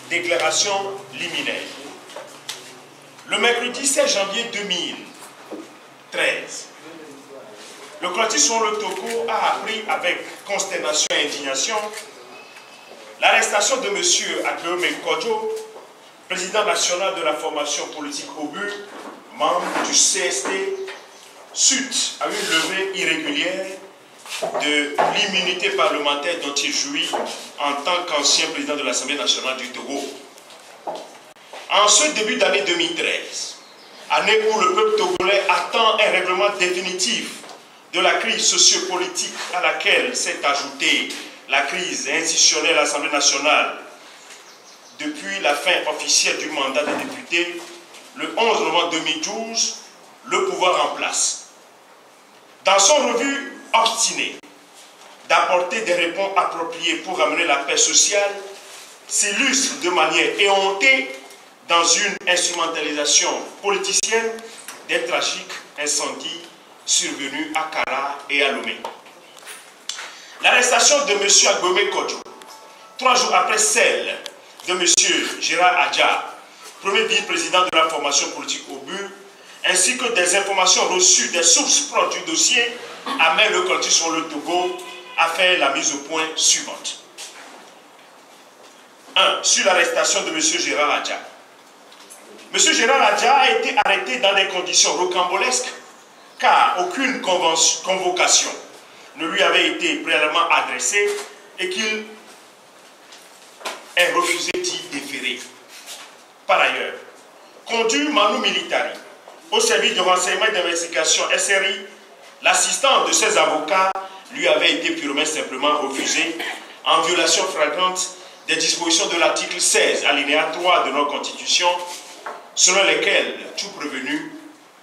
Déclaration liminaire. Le mercredi 16 janvier 2013, le collectif Sur le Togo a appris avec consternation et indignation l'arrestation de M. Agbome Kodjo, président national de la formation politique OBU, membre du CST, suite à une levée irrégulière de l'immunité parlementaire dont il jouit en tant qu'ancien président de l'Assemblée nationale du Togo. En ce début d'année 2013, année où le peuple togolais attend un règlement définitif de la crise sociopolitique à laquelle s'est ajoutée la crise institutionnelle à l'Assemblée nationale depuis la fin officielle du mandat des députés, le 11 novembre 2012, le pouvoir en place, dans son revue obstiné d'apporter des réponses appropriées pour amener la paix sociale, s'illustre de manière éhontée dans une instrumentalisation politicienne des tragiques incendies survenus à Kara et à Lomé. L'arrestation de M. Agbome Kodjo, 3 jours après celle de M. Gérard Adja, premier vice-président de la formation politique OBU, ainsi que des informations reçues des sources proches du dossier, amènent le collectif Sur le Togo à faire la mise au point suivante. 1. Sur l'arrestation de M. Gérard Adja. M. Gérard Adja a été arrêté dans des conditions rocambolesques car aucune convocation ne lui avait été préalablement adressée et qu'il ait refusé d'y déférer. Par ailleurs, conduit Manu Militari au service de renseignement et d'investigation SRI, l'assistance de ses avocats lui avait été purement simplement refusée en violation flagrante des dispositions de l'article 16, alinéa 3 de notre Constitution, selon lesquelles tout prévenu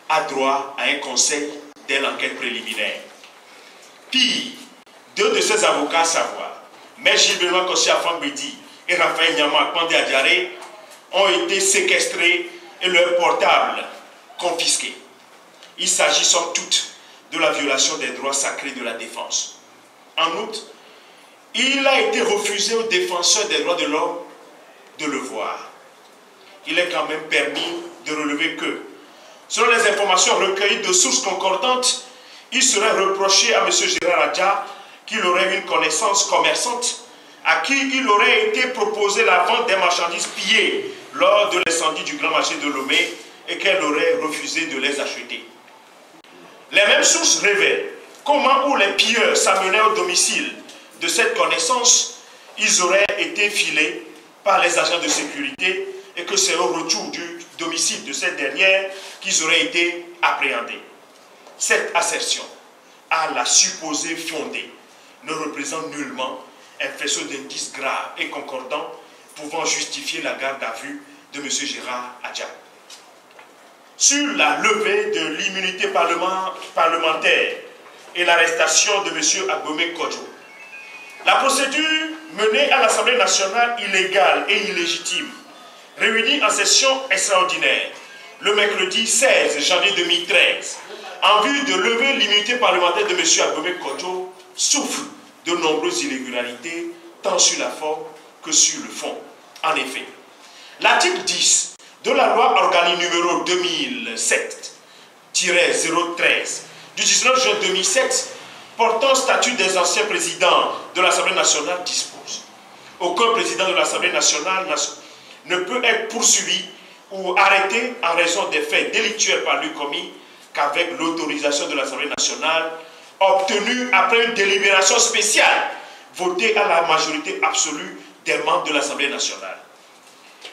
a droit à un conseil dès l'enquête préliminaire. Pire, 2 de ses avocats, à savoir M. Gilbert Kossi Afangbedi et Raphaël Nyama Pandé Adiaré, ont été séquestrés et leurs portables confisqués. Il s'agit somme toute de la violation des droits sacrés de la défense. En outre, il a été refusé aux défenseurs des droits de l'homme de le voir. Il est quand même permis de relever que, selon les informations recueillies de sources concordantes, il serait reproché à M. Gérard Adja qu'il aurait une connaissance commerçante à qui il aurait été proposé la vente des marchandises pillées lors de l'incendie du grand marché de Lomé et qu'elle aurait refusé de les acheter. Les mêmes sources révèlent comment où les pilleurs s'amenaient au domicile de cette connaissance, ils auraient été filés par les agents de sécurité et que c'est au retour du domicile de cette dernière qu'ils auraient été appréhendés. Cette assertion, à la supposée fondée, ne représente nullement un faisceau d'indices graves et concordants pouvant justifier la garde à vue de M. Gérard Adja. Sur la levée de l'immunité parlementaire et l'arrestation de M. Agbome Kodjo, la procédure menée à l'Assemblée nationale illégale et illégitime, réunie en session extraordinaire le mercredi 16 janvier 2013, en vue de lever l'immunité parlementaire de M. Agbome Kodjo, souffre de nombreuses irrégularités, tant sur la forme que sur le fond. En effet, l'article 10 de la loi organique numéro 2007-013 du 19 juin 2007 portant statut des anciens présidents de l'Assemblée nationale dispose: aucun président de l'Assemblée nationale ne peut être poursuivi ou arrêté en raison des faits délictuels par lui commis qu'avec l'autorisation de l'Assemblée nationale obtenue après une délibération spéciale votée à la majorité absolue des membres de l'Assemblée nationale.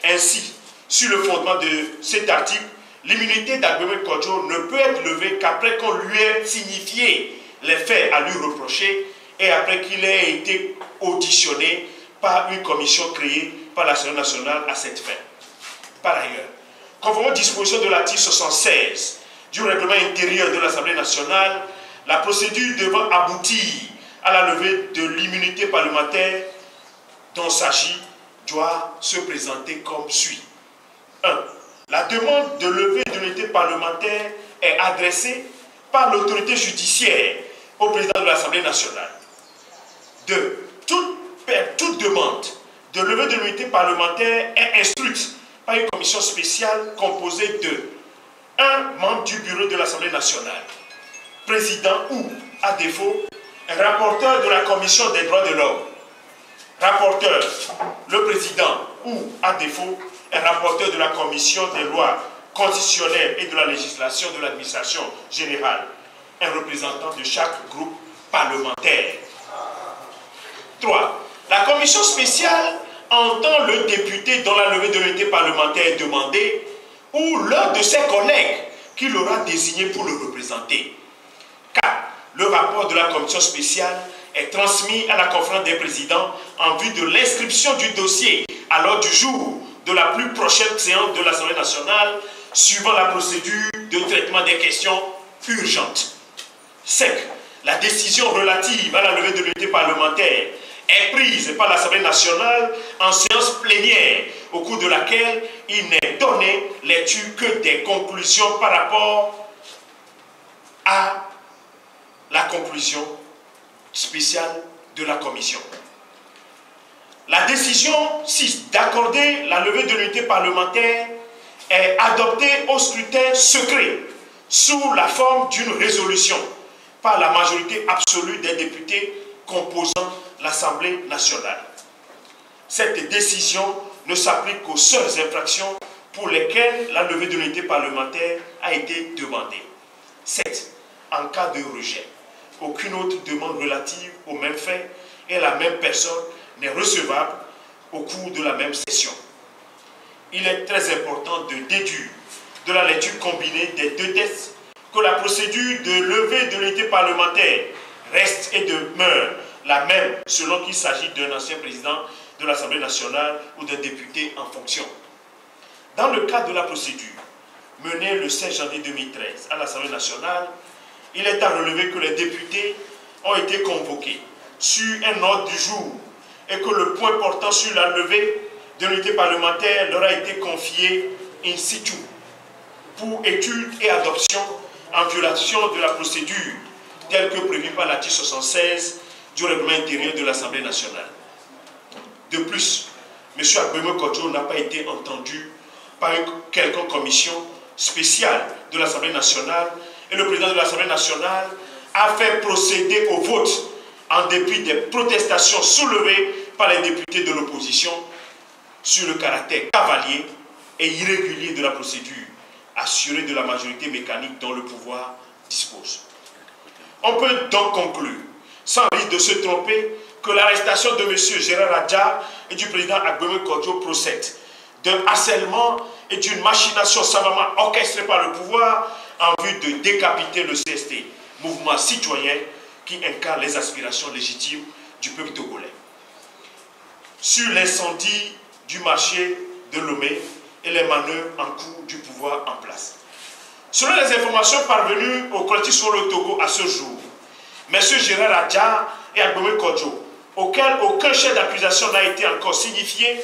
Ainsi, sur le fondement de cet article, l'immunité d'Agbome Kodjo ne peut être levée qu'après qu'on lui ait signifié les faits à lui reprocher et après qu'il ait été auditionné par une commission créée par l'Assemblée nationale à cette fin. Par ailleurs, conformément aux dispositions de l'article 76 du règlement intérieur de l'Assemblée nationale, la procédure devant aboutir à la levée de l'immunité parlementaire dont s'agit doit se présenter comme suit. 1. La demande de levée de l'immunité parlementaire est adressée par l'autorité judiciaire au président de l'Assemblée nationale. 2. Toute demande de levée de l'immunité parlementaire est instruite par une commission spéciale composée de un membre du bureau de l'Assemblée nationale, président ou, à défaut, un rapporteur de la commission des droits de l'homme, rapporteur, le président ou, à défaut, un rapporteur de la commission des lois constitutionnelles et de la législation de l'administration générale, un représentant de chaque groupe parlementaire. 3. La commission spéciale entend le député dont la levée de l'immunité parlementaire est demandée ou l'un de ses collègues qui l'aura désigné pour le représenter. 4. Le rapport de la commission spéciale est transmis à la conférence des présidents en vue de l'inscription du dossier à l'ordre du jour de la plus prochaine séance de l'Assemblée nationale suivant la procédure de traitement des questions urgentes. 5. La décision relative à la levée de l'immunité parlementaire est prise par l'Assemblée nationale en séance plénière au cours de laquelle il n'est donné lecture que des conclusions par rapport à la conclusion spéciale de la commission. La décision 6 d'accorder la levée de l'immunité parlementaire est adoptée au scrutin secret sous la forme d'une résolution par la majorité absolue des députés composant l'Assemblée nationale. Cette décision ne s'applique qu'aux seules infractions pour lesquelles la levée de l'immunité parlementaire a été demandée. 7. En cas de rejet, aucune autre demande relative au même fait et la même personne n'est recevable au cours de la même session. Il est très important de déduire de la lecture combinée des deux textes que la procédure de levée de l'immunité parlementaire reste et demeure la même selon qu'il s'agit d'un ancien président de l'Assemblée nationale ou d'un député en fonction. Dans le cadre de la procédure menée le 16 janvier 2013 à l'Assemblée nationale, il est à relever que les députés ont été convoqués sur un ordre du jour et que le point portant sur la levée de l'immunité parlementaire leur a été confié in situ pour étude et adoption en violation de la procédure telle que prévue par l'article 76 du règlement intérieur de l'Assemblée nationale. De plus, M. Agbemou Kodjo n'a pas été entendu par une quelconque commission spéciale de l'Assemblée nationale et le président de l'Assemblée nationale a fait procéder au vote en dépit des protestations soulevées par les députés de l'opposition sur le caractère cavalier et irrégulier de la procédure assurée de la majorité mécanique dont le pouvoir dispose. On peut donc conclure, sans risque de se tromper, que l'arrestation de M. Gérard Adja et du président Agbemou Kodjo procède d'un harcèlement et d'une machination savamment orchestrée par le pouvoir en vue de décapiter le CST, mouvement citoyen qui incarne les aspirations légitimes du peuple togolais. Sur l'incendie du marché de Lomé et les manœuvres en cours du pouvoir en place. Selon les informations parvenues au collectif sur le Togo à ce jour, M. Gérard Adja et Agbemou Kodjo, auxquels aucun chef d'accusation n'a été encore signifié,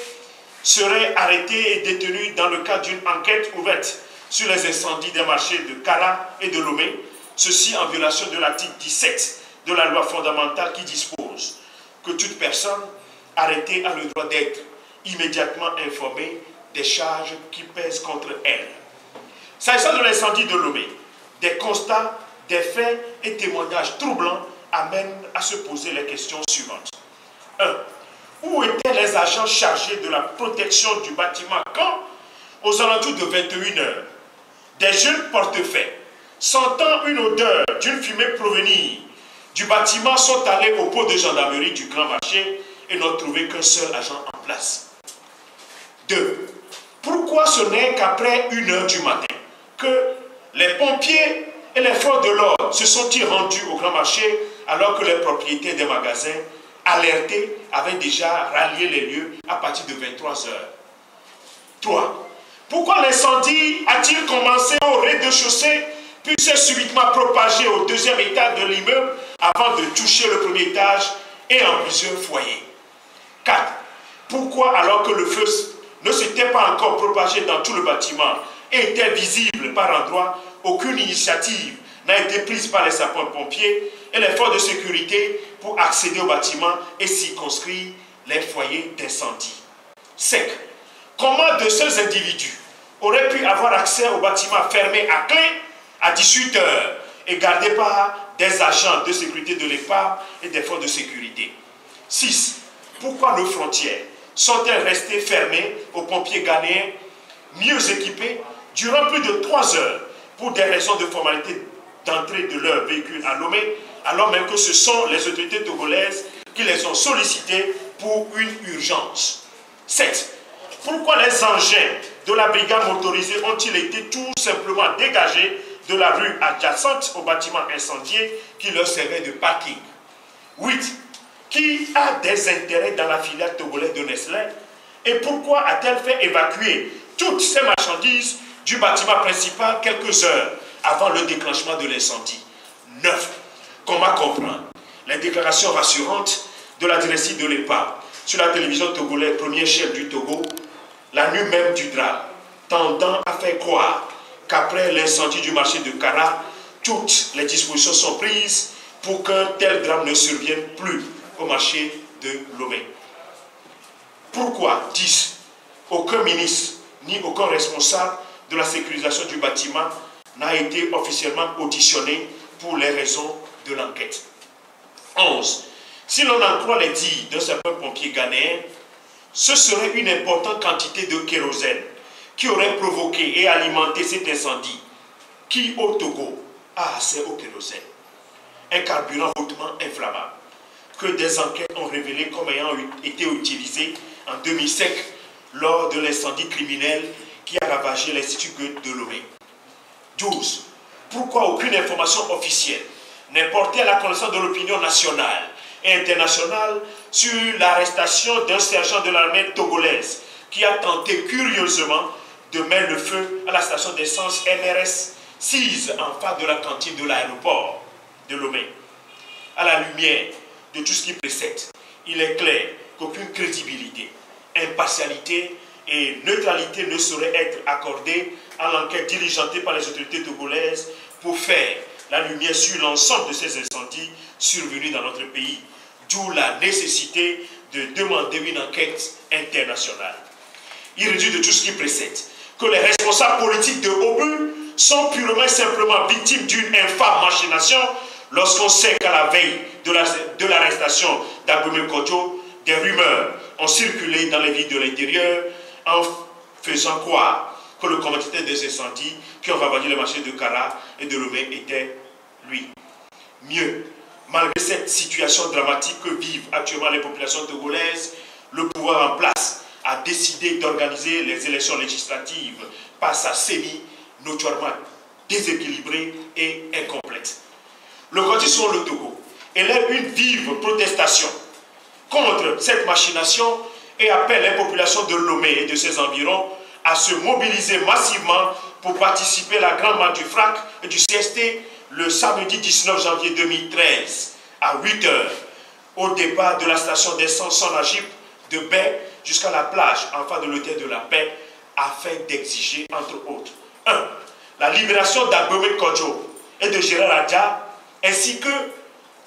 seraient arrêtés et détenus dans le cadre d'une enquête ouverte sur les incendies des marchés de Kara et de Lomé, ceci en violation de l'article 17 de la loi fondamentale qui dispose que toute personne arrêtée a le droit d'être immédiatement informée des charges qui pèsent contre elle. S'agissant de l'incendie de Lomé, des constats, des faits et témoignages troublants amènent à se poser les questions suivantes. 1. Où étaient les agents chargés de la protection du bâtiment quand, aux alentours de 21 h, des jeunes portefaix, sentant une odeur d'une fumée provenir du bâtiment, sont allés au pot de gendarmerie du Grand Marché et n'ont trouvé qu'un seul agent en place. 2. Pourquoi ce n'est qu'après 1 h du matin que les pompiers et les forces de l'ordre se sont-ils rendus au Grand Marché alors que les propriétaires des magasins alertés avaient déjà rallié les lieux à partir de 23 h? 3. Pourquoi l'incendie a-t-il commencé au rez-de-chaussée puis s'est subitement propagé au 2e étage de l'immeuble avant de toucher le 1er étage et en plusieurs foyers? 4. Pourquoi, alors que le feu ne s'était pas encore propagé dans tout le bâtiment et était visible par endroits, aucune initiative n'a été prise par les sapeurs-pompiers et les forces de sécurité pour accéder au bâtiment et circonscrire les foyers d'incendie? 5. Comment de seuls individus auraient pu avoir accès au bâtiment fermé à clé à 18 heures et gardé par des agents de sécurité de l'EPA et des forces de sécurité? 6. Pourquoi nos frontières sont-elles restées fermées aux pompiers ghanéens mieux équipés durant plus de 3 heures pour des raisons de formalité d'entrée de leur véhicule à Lomé, alors même que ce sont les autorités togolaises qui les ont sollicités pour une urgence? 7. Pourquoi les engins de la brigade motorisée ont-ils été tout simplement dégagés de la rue adjacente au bâtiment incendié qui leur servait de parking? 8. Qui a des intérêts dans la filiale togolaise de Nestlé? Et pourquoi a-t-elle fait évacuer toutes ces marchandises du bâtiment principal quelques heures avant le déclenchement de l'incendie? 9. Comment comprendre les déclarations rassurantes de la directive de l'EPA sur la télévision togolaise, premier chef du Togo, la nuit même du drame, tendant à faire croire qu'après l'incendie du marché de Kara, toutes les dispositions sont prises pour qu'un tel drame ne survienne plus au marché de Lomé? Pourquoi 10. Aucun ministre ni aucun responsable de la sécurisation du bâtiment n'a été officiellement auditionné pour les raisons de l'enquête? 11. Si l'on en croit les dires d'un sapeur-pompier ghanéen, ce serait une importante quantité de kérosène qui aurait provoqué et alimenté cet incendie. Qui au Togo a accès au kérosène? Un carburant hautement inflammable que des enquêtes ont révélé comme ayant été utilisé en 2005 lors de l'incendie criminel qui a ravagé l'Institut Goethe de Lomé. 12. Pourquoi aucune information officielle n'est portée à la connaissance de l'opinion nationale et internationale sur l'arrestation d'un sergent de l'armée togolaise qui a tenté curieusement de mettre le feu à la station d'essence MRS 6 en face de la cantine de l'aéroport de Lomé? À la lumière de tout ce qui précède, il est clair qu'aucune crédibilité, impartialité et neutralité ne sauraient être accordées à l'enquête diligentée par les autorités togolaises pour faire la lumière sur l'ensemble de ces incendies survenus dans notre pays, d'où la nécessité de demander une enquête internationale. Il résulte de tout ce qui précède que les responsables politiques de Obu sont purement et simplement victimes d'une infâme machination lorsqu'on sait qu'à la veille de l'arrestation d'Abomey Kodjo, des rumeurs ont circulé dans les villes de l'intérieur en faisant croire que le commanditaire des incendies qui ont ravagé les marchés de Kara et de Lomé était lui. Mieux, malgré cette situation dramatique que vivent actuellement les populations togolaises, le pouvoir en place a décidé d'organiser les élections législatives par sa CENI notoirement déséquilibrée et incomplète. Le Codi sur le Togo élève une vive protestation contre cette machination et appelle les populations de Lomé et de ses environs à se mobiliser massivement pour participer à la grande marche du FRAC et du CST le samedi 19 janvier 2013 à 8 h au départ de la station d'essence Sonagip de Baie jusqu'à la plage en face de l'hôtel de la Paix afin d'exiger entre autres 1. La libération d'Abomey Kodjo et de Gérard Adja ainsi que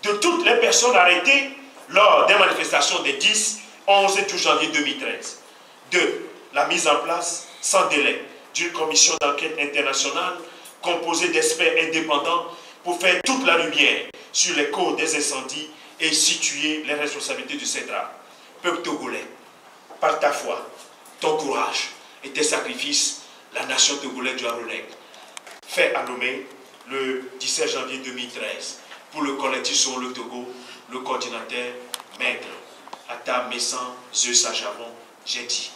de toutes les personnes arrêtées lors des manifestations des 10, 11 et 12 janvier 2013. 2. La mise en place, sans délai, d'une commission d'enquête internationale composée d'experts indépendants pour faire toute la lumière sur les causes des incendies et situer les responsabilités de ces drames. Peuple togolais, par ta foi, ton courage et tes sacrifices, la nation togolaise doit renaître. Fait à Lomé le 17 janvier 2013 pour le collectif sur le Togo, le coordinateur Maître Atta Messan Zeus Sajavon, j'ai dit.